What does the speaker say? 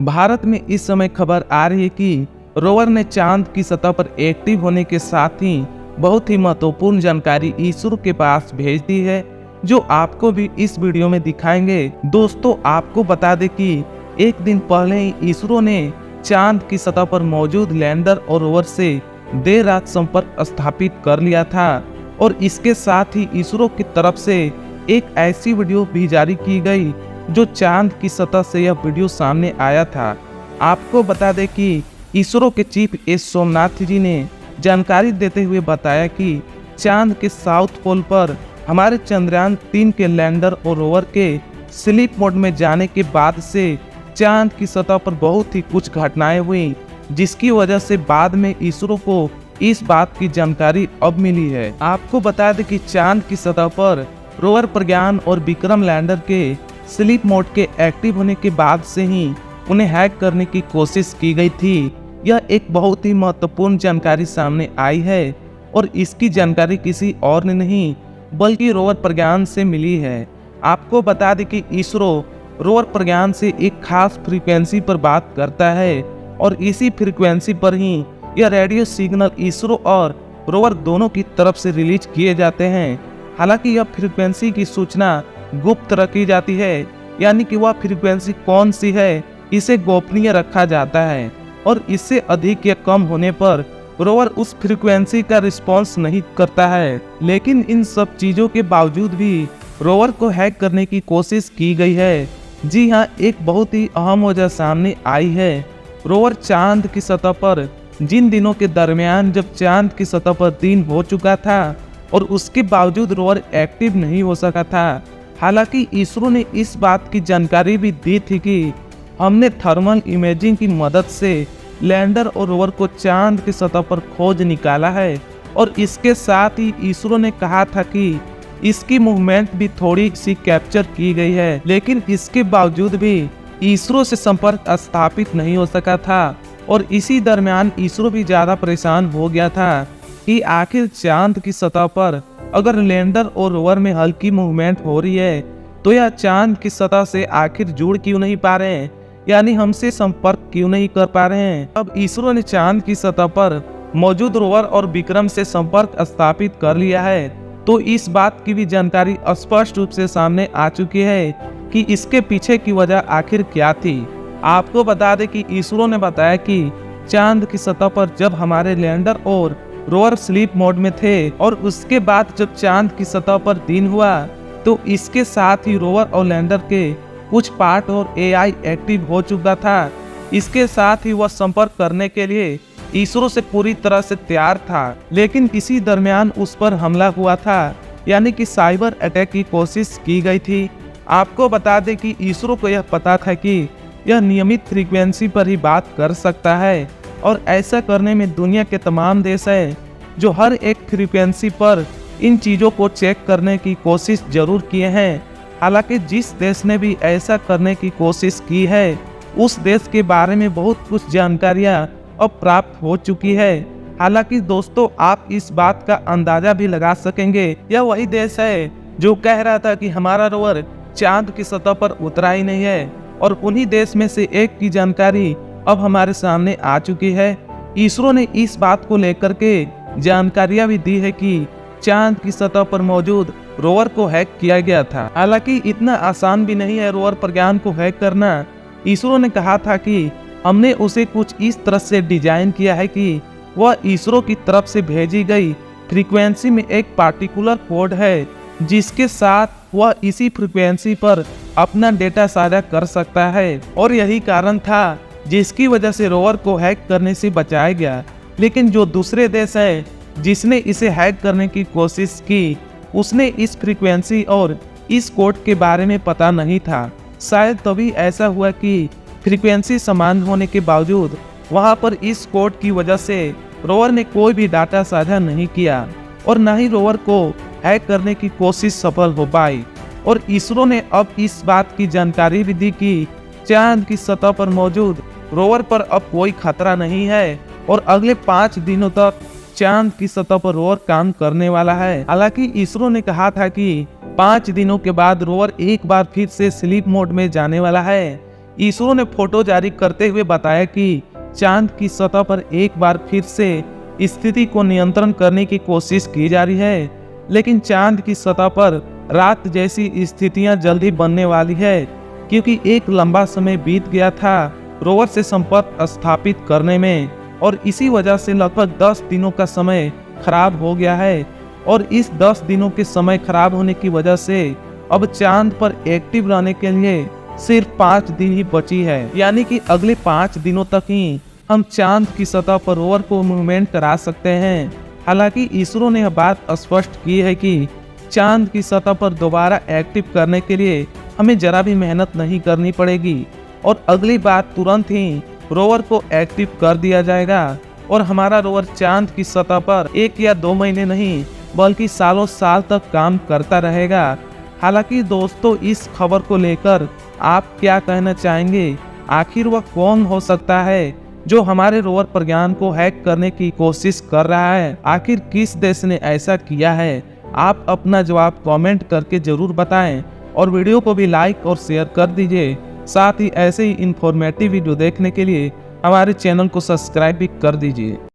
भारत में इस समय खबर आ रही है कि रोवर ने चांद की सतह पर एक्टिव होने के साथ ही बहुत ही महत्वपूर्ण जानकारी इसरो के पास भेज दी है, जो आपको भी इस वीडियो में दिखाएंगे। दोस्तों, आपको बता दें कि एक दिन पहले ही इसरो ने चांद की सतह पर मौजूद लैंडर और रोवर से देर रात संपर्क स्थापित कर लिया था और इसके साथ ही इसरो की तरफ से एक ऐसी वीडियो भी जारी की गई जो चांद की सतह से यह वीडियो सामने आया था। आपको बता दें कि इसरो के चीफ एस सोमनाथ जी ने जानकारी देते हुए बताया कि चांद के साउथ पोल पर हमारे चंद्रयान 3 के लैंडर और रोवर के स्लीप मोड में जाने के बाद से चांद की सतह पर बहुत ही कुछ घटनाएं हुई, जिसकी वजह से बाद में इसरो को इस बात की जानकारी अब मिली है। आपको बता दें कि चांद की सतह पर रोवर प्रज्ञान और विक्रम लैंडर के स्लीप मोड के एक्टिव होने के बाद से ही उन्हें हैक करने की कोशिश की गई थी। यह एक बहुत ही महत्वपूर्ण जानकारी सामने आई है और इसकी जानकारी किसी और ने नहीं बल्कि रोवर प्रज्ञान से मिली है। आपको बता दें कि इसरो रोवर प्रज्ञान से एक खास फ्रीक्वेंसी पर बात करता है और इसी फ्रीक्वेंसी पर ही यह रेडियो सिग्नल इसरो और रोवर दोनों की तरफ से रिलीज किए जाते हैं। हालांकि यह फ्रीक्वेंसी की सूचना गुप्त रखी जाती है, यानी कि वह फ्रीक्वेंसी कौन सी है इसे गोपनीय रखा जाता है और इससे अधिक या कम होने पर रोवर उस फ्रीक्वेंसी का रिस्पॉन्स नहीं करता है। लेकिन इन सब चीज़ों के बावजूद भी रोवर को हैक करने की कोशिश की गई है। जी हाँ, एक बहुत ही अहम वजह सामने आई है। रोवर चांद की सतह पर जिन दिनों के दरमियान जब चांद की सतह पर दिन हो चुका था और उसके बावजूद रोवर एक्टिव नहीं हो सका था। हालांकि इसरो ने इस बात की जानकारी भी दी थी कि हमने थर्मल इमेजिंग की मदद से लैंडर और रोवर को चांद की सतह पर खोज निकाला है और इसके साथ ही इसरो ने कहा था कि इसकी मूवमेंट भी थोड़ी सी कैप्चर की गई है। लेकिन इसके बावजूद भी इसरो से संपर्क स्थापित नहीं हो सका था और इसी दरमियान इसरो भी ज़्यादा परेशान हो गया था कि आखिर चांद की सतह पर अगर लैंडर और रोवर में हल्की मूवमेंट हो रही है तो यह चांद की सतह से आखिर जुड़ क्यों नहीं पा रहे हैं, यानी हमसे संपर्क क्यों नहीं कर पा रहे हैं। अब इसरो ने चांद की सतह पर मौजूद रोवर और विक्रम से संपर्क स्थापित कर लिया है, तो इस बात की भी जानकारी स्पष्ट रूप से सामने आ चुकी है कि इसके पीछे की वजह आखिर क्या थी। आपको बता दें कि इसरो ने बताया कि चांद की सतह पर जब हमारे लैंडर और रोवर स्लीप मोड में थे और उसके बाद जब चांद की सतह पर दिन हुआ तो इसके साथ ही रोवर और लैंडर के कुछ पार्ट और एआई एक्टिव हो चुका था। इसके साथ ही वह संपर्क करने के लिए इसरो से पूरी तरह से तैयार था, लेकिन इसी दरमियान उस पर हमला हुआ था, यानी कि साइबर अटैक की कोशिश की गई थी। आपको बता दें कि इसरो को यह पता था कि यह नियमित फ्रीक्वेंसी पर ही बात कर सकता है और ऐसा करने में दुनिया के तमाम देश हैं जो हर एक फ्रीक्वेंसी पर इन चीज़ों को चेक करने की कोशिश जरूर किए हैं। हालांकि जिस देश ने भी ऐसा करने की कोशिश की है उस देश के बारे में बहुत कुछ जानकारियां अब प्राप्त हो चुकी है। हालांकि दोस्तों, आप इस बात का अंदाजा भी लगा सकेंगे, यह वही देश है जो कह रहा था कि हमारा रोवर चांद की सतह पर उतरा ही नहीं है और उन्हीं देश में से एक की जानकारी अब हमारे सामने आ चुकी है। इसरो ने इस बात को लेकर के जानकारियां भी दी है कि चांद की सतह पर मौजूद रोवर को हैक किया गया था। हालांकि इतना आसान भी नहीं है रोवर प्रज्ञान को हैक करना। इसरो ने कहा था कि हमने उसे कुछ इस तरह से डिजाइन किया है कि वह इसरो की तरफ से भेजी गई फ्रीक्वेंसी में एक पार्टिकुलर कोड है जिसके साथ वह इसी फ्रीक्वेंसी पर अपना डेटा साझा कर सकता है और यही कारण था जिसकी वजह से रोवर को हैक करने से बचाया गया। लेकिन जो दूसरे देश है जिसने इसे हैक करने की कोशिश की उसने इस फ्रीक्वेंसी और इस कोड के बारे में पता नहीं था। शायद तभी ऐसा हुआ कि फ्रीक्वेंसी समान होने के बावजूद वहां पर इस कोड की वजह से रोवर ने कोई भी डाटा साझा नहीं किया और न ही रोवर को हैक करने की कोशिश सफल हो पाई। और इसरो ने अब इस बात की जानकारी भी दी कि चांद की सतह पर मौजूद रोवर पर अब कोई खतरा नहीं है और अगले 5 दिनों तक चांद की सतह पर रोवर काम करने वाला है। हालांकि इसरो ने कहा था कि 5 दिनों के बाद रोवर एक बार फिर से स्लीप मोड में जाने वाला है, इसरो ने फोटो जारी करते हुए बताया कि चांद की सतह पर एक बार फिर से स्थिति को नियंत्रण करने की कोशिश की जा रही है, लेकिन चांद की सतह पर रात जैसी स्थितियां जल्दी बनने वाली है, क्योंकि एक लंबा समय बीत गया था रोवर से संपर्क स्थापित करने में, और इसी वजह से लगभग 10 दिनों का समय खराब हो गया है। और इस 10 दिनों के समय खराब होने की वजह से अब चांद पर एक्टिव रहने के लिए सिर्फ 5 दिन ही बची है, यानी कि अगले 5 दिनों तक ही हम चांद की सतह पर रोवर को मूवमेंट करा सकते हैं। हालांकि इसरो ने यह बात स्पष्ट की है कि चांद की सतह पर दोबारा एक्टिव करने के लिए हमें जरा भी मेहनत नहीं करनी पड़ेगी, और अगली बार तुरंत ही रोवर को एक्टिव कर दिया जाएगा और हमारा रोवर चांद की सतह पर 1 या 2 महीने नहीं बल्कि सालों साल तक काम करता रहेगा। हालांकि दोस्तों, इस खबर को लेकर आप क्या कहना चाहेंगे? आखिर वह कौन हो सकता है जो हमारे रोवर प्रज्ञान को हैक करने की कोशिश कर रहा है? आखिर किस देश ने ऐसा किया है? आप अपना जवाब कमेंट करके जरूर बताएं, और वीडियो को भी लाइक और शेयर कर दीजिए। साथ ही ऐसे ही इंफॉर्मेटिव वीडियो देखने के लिए हमारे चैनल को सब्सक्राइब भी कर दीजिए।